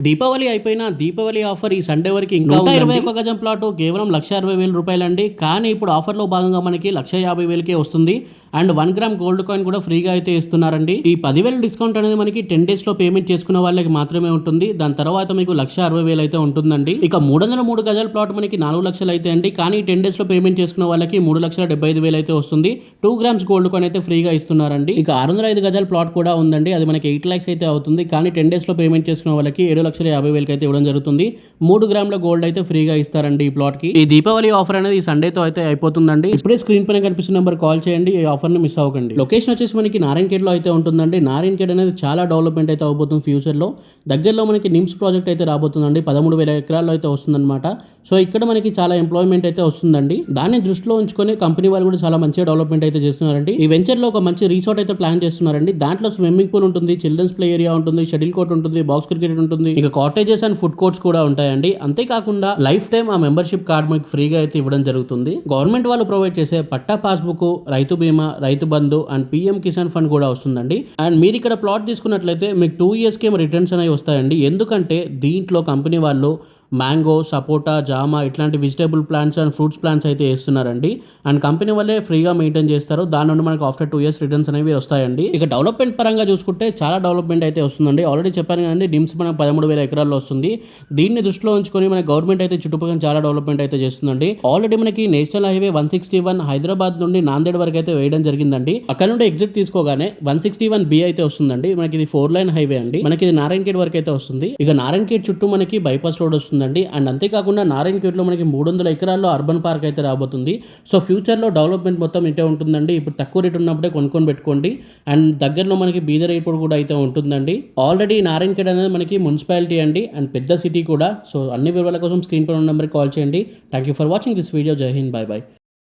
దీపావళి అయిపోయినా దీపావళి ఆఫర్ ఈ సండే వరకు ఇంకా 121 గజం ప్లాట్ కేవలం 1,60,000 రూపాయలండి. కానీ ఇప్పుడు ఆఫర్లో భాగంగా మనకి 1,50,000కే వస్తుంది. అండ్ 1 గ్రామ్ గోల్డ్ కాయిన్ కూడా ఫ్రీగా అయితే ఇస్తున్నారండి. ఈ 10,000 డిస్కౌంట్ అనేది మనకి 10 days లో పేమెంట్ చేసుకున్న వాళ్ళకి మాత్రమే ఉంటుంది. దాని తర్వాత మీకు 1,60,000 అయితే ఉంటుందండి. ఇక 303 గజాల ప్లాట్ మనకి 4 లక్షలు అయితే అండి. కానీ 10 days లో పేమెంట్ చేసుకున్న వాళ్ళకి 3,75,000 అయితే వస్తుంది. 2 grams గోల్డ్ కాయిన్ అయితే ఫ్రీగా ఇస్తున్నారండి. ఇక 605 గజాల ప్లాట్ కూడా ఉందండి. అది మనకి 8 lakhs అయితే అవుతుంది. కానీ 10 days లో పేమెంట్ చేసుకున్న వాళ్ళకి 7,50,000 అయితే ఇవ్వడం జరుగుతుంది. 3 గ్రాముల గోల్డ్ అయితే ఫ్రీగా ఇస్తారండి ఈ ప్లాట్ కి. ఈ దీపావళి ఆఫర్ అనేది ఈ సండేతో అయితే అయిపోతుందండి. ఇప్పుడే స్క్రీన్ పైన కనిపిస్తున్న నెంబర్ కాల్ చేయండి. ఈ ఆఫర్ ని మిస్ అవ్వకండి. లొకేషన్ వచ్చేసి మనకి నారాయణఖేడ్ లో అయితే ఉంటుందండి. నారాయణఖేడ్ అనేది చాలా డెవలప్మెంట్ అయితే అవబోతుంది ఫ్యూచర్ లో. దగ్గరలో మనకి నిమ్స్ ప్రాజెక్ట్ అయితే రాబోతుందండి. 13,000 ఎకరాల్లో అయితే వస్తుందన్నమాట. సో ఇక్కడ మనకి చాలా ఎంప్లాయ్మెంట్ అయితే వస్తుందండి. దాన్ని దృష్టిలో ఉంచుకొని కంపెనీ వాళ్ళు కూడా చాలా మంచిగా డెవలప్మెంట్ అయితే చేస్తున్నారండి. ఈ వెంచర్ లో ఒక మంచి రిసార్ట్ అయితే ప్లాన్ చేస్తున్నారండి. దాంట్లో స్విమ్మింగ్ పూల్ ఉంటుంది, చిల్డ్రన్స్ ప్లే ఏరియా ఉంటుంది, షటిల్ కోర్ట్ ఉంటుంది, బాక్స్ క్రికెట్ ఉంటుంది, ఇక కాటేజెస్ అండ్ ఫుడ్ కోర్ట్స్ కూడా ఉంటాయండి. అంతేకాకుండా లైఫ్ టైం ఆ మెంబర్షిప్ కార్డ్ మీకు ఫ్రీగా అయితే ఇవ్వడం జరుగుతుంది. గవర్నమెంట్ వాళ్ళు ప్రొవైడ్ చేసే పట్టా పాస్బుక్, రైతు బీమా, Rythu Bandhu and PM Kisan fund కూడా వస్తుందండి. అండ్ మీరు ఇక్కడ ప్లాట్ తీసుకున్నట్లయితే మీకు 2 years కి రిటర్న్స్ అనేవి వస్తాయండి. ఎందుకంటే దీంట్లో కంపెనీ వాళ్ళు మ్యాంగో, సపోటా, జామా ఇట్లాంటి vegetable plants and fruits plants అయితే వేస్తున్నారండి. అండ్ కంపెనీ వాళ్ళే ఫ్రీగా మెయింటైన్ చేస్తారు. దాని నుండి మనకు ఆఫ్టర్ 2 years రిటర్న్స్ అనేవి వస్తాయండి. ఇక డెవలప్మెంట్ పరంగా చూసుకుంటే చాలా డెవలప్మెంట్ అయితే వస్తుందండి. ఆల్రెడీ చెప్పాను కదండి, నిమ్స్ మనకు 13,000 ఎకరాల్లో వస్తుంది. దీన్ని దృష్టిలో ఉంచుకొని మన గవర్నమెంట్ అయితే చుట్టుపక్కల చాలా డెవలప్మెంట్ అయితే చేస్తుందండి. ఆల్రెడీ మనకి నేషనల్ హైవే 161 హైదరాబాద్ నుండి నాందేడ్ వరకు అయితే వేయడం జరిగిందండి. అక్కడ నుండి ఎగ్జిట్ తీసుకోగానే 161B అయితే వస్తుందండి. మనకి ఇది 4-lane హైవే అండి. మనకి ఇది నారాయణఖేడ్ వరకు అయితే వస్తుంది. ఇక నారాయణఖేడ్ చుట్టూ మనకి బైపాస్ రోడ్ వస్తుంది అండ్ అంతేకాకుండా నారాయణఖేడ్లో మనకి 300 ఎకరాల్లో అర్బన్ పార్క్ అయితే రాబోతుంది. సో ఫ్యూచర్లో డెవలప్మెంట్ మొత్తం ఇటే ఉంటుందండి. ఇప్పుడు తక్కువ రేట్ ఉన్నప్పుడే కొనుక్కొని పెట్టుకోండి. అండ్ దగ్గరలో మనకి బీదర్ ఎయిర్పోర్ట్ కూడా అయితే ఉంటుందండి. ఆల్రెడీ నారాయణఖేడ్ అనేది మనకి మున్సిపాలిటీ అండి అండ్ పెద్ద సిటీ కూడా. సో అన్ని వివరాల కోసం స్క్రీన్ పై ఉన్న నెంబర్కి కాల్ చేయండి. Thank you for watching this video. జై హింద్, బై బై.